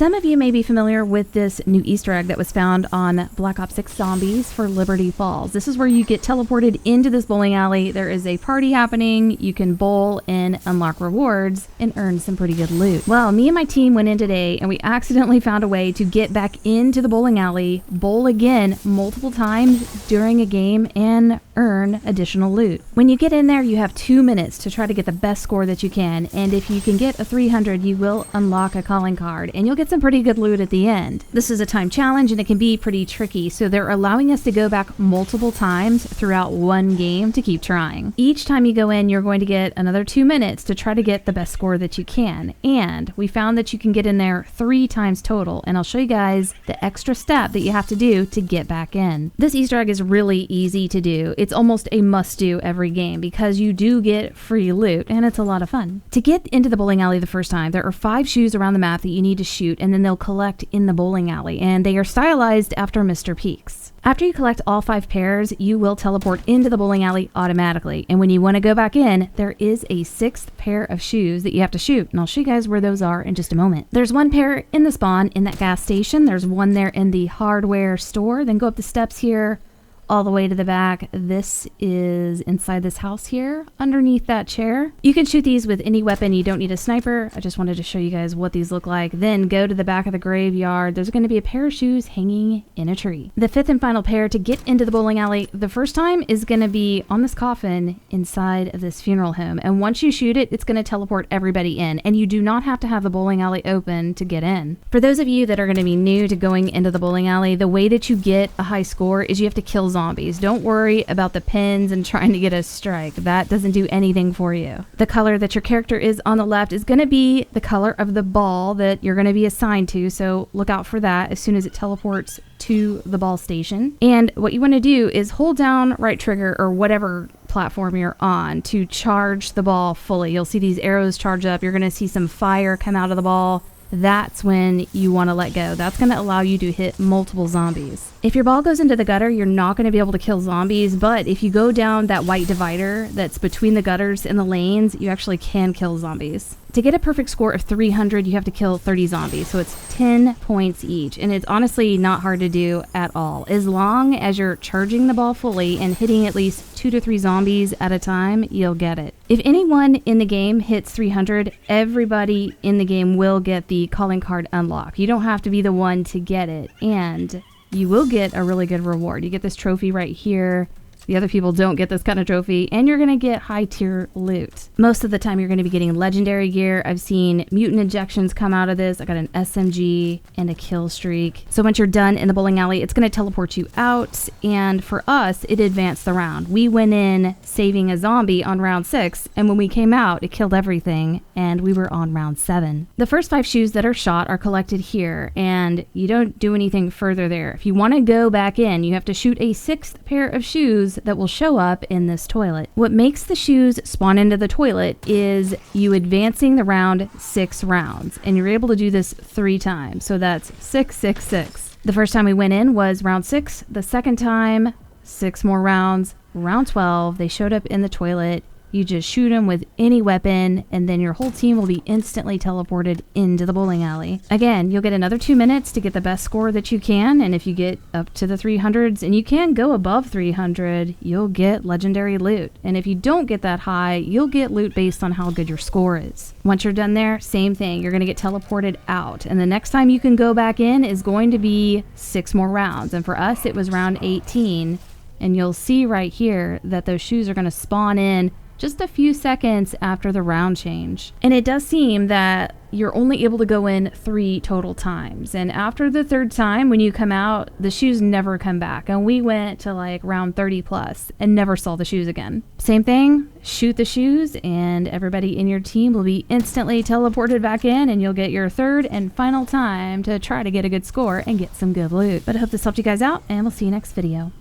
Some of you may be familiar with this new Easter egg that was found on Black Ops 6 Zombies for Liberty Falls. This is where you get teleported into this bowling alley. There is a party happening. You can bowl and unlock rewards and earn some pretty good loot. Well, me and my team went in today and we accidentally found a way to get back into the bowling alley, bowl again multiple times during a game, and earn additional loot. When you get in there, you have 2 minutes to try to get the best score that you can, and if you can get a 300, you will unlock a calling card, and you'll get some pretty good loot at the end. This is a time challenge, and it can be pretty tricky, so they're allowing us to go back multiple times throughout one game to keep trying. Each time you go in, you're going to get another 2 minutes to try to get the best score that you can, and we found that you can get in there 3 times total, and I'll show you guys the extra step that you have to do to get back in. This Easter egg is really easy to do. It's almost a must-do every game because you do get free loot, and it's a lot of fun. To get into the bowling alley the first time, there are 5 shoes around the map that you need to shoot, and then they'll collect in the bowling alley, and they are stylized after Mr. Peaks. After you collect all 5 pairs, you will teleport into the bowling alley automatically, and when you want to go back in, there is a 6th pair of shoes that you have to shoot, and I'll show you guys where those are in just a moment. There's 1 pair in the spawn in that gas station, there's 1 there in the hardware store, then go up the steps here, all the way to the back. This is inside this house here, underneath that chair. You can shoot these with any weapon. You don't need a sniper. I just wanted to show you guys what these look like. Then go to the back of the graveyard. There's going to be a pair of shoes hanging in a tree. The 5th and final pair to get into the bowling alley the first time is going to be on this coffin inside of this funeral home. And once you shoot it, it's going to teleport everybody in. And you do not have to have the bowling alley open to get in. For those of you that are going to be new to going into the bowling alley, the way that you get a high score is you have to kill zombies. Don't worry about the pins and trying to get a strike. That doesn't do anything for you. The color that your character is on the left is going to be the color of the ball that you're going to be assigned to, so look out for that as soon as it teleports to the ball station. And what you want to do is hold down right trigger or whatever platform you're on to charge the ball fully. You'll see these arrows charge up. You're going to see some fire come out of the ball. That's when you want to let go. That's going to allow you to hit multiple zombies. If your ball goes into the gutter, you're not going to be able to kill zombies, but if you go down that white divider that's between the gutters and the lanes, you actually can kill zombies. To get a perfect score of 300, you have to kill 30 zombies, so it's 10 points each, and it's honestly not hard to do at all. As long as you're charging the ball fully and hitting at least 2 to 3 zombies at a time, you'll get it. If anyone in the game hits 300, everybody in the game will get the calling card unlock. You don't have to be the one to get it, and you will get a really good reward. You get this trophy right here. The other people don't get this kind of trophy, and you're going to get high tier loot. Most of the time you're going to be getting legendary gear. I've seen mutant injections come out of this. I got an SMG and a kill streak. So once you're done in the bowling alley, it's going to teleport you out, and for us, it advanced the round. We went in saving a zombie on round 6, and when we came out, it killed everything, and we were on round 7. The first 5 shoes that are shot are collected here, and you don't do anything further there. If you want to go back in, you have to shoot a 6th pair of shoes that will show up in this toilet. What makes the shoes spawn into the toilet is you advancing the round 6 rounds, and you're able to do this 3 times. So that's 6, 6, 6. The first time we went in was round 6. The second time, 6 more rounds. Round 12, they showed up in the toilet. You just shoot them with any weapon, and then your whole team will be instantly teleported into the bowling alley. Again, you'll get another 2 minutes to get the best score that you can, and if you get up to the 300s, and you can go above 300, you'll get legendary loot. And if you don't get that high, you'll get loot based on how good your score is. Once you're done there, same thing. You're going to get teleported out, and the next time you can go back in is going to be 6 more rounds. And for us, it was round 18, and you'll see right here that those shoes are going to spawn in just a few seconds after the round change. And it does seem that you're only able to go in 3 total times. And after the 3rd time, when you come out, the shoes never come back. And we went to like round 30 plus and never saw the shoes again. Same thing, shoot the shoes and everybody in your team will be instantly teleported back in, and you'll get your 3rd and final time to try to get a good score and get some good loot. But I hope this helped you guys out, and we'll see you next video.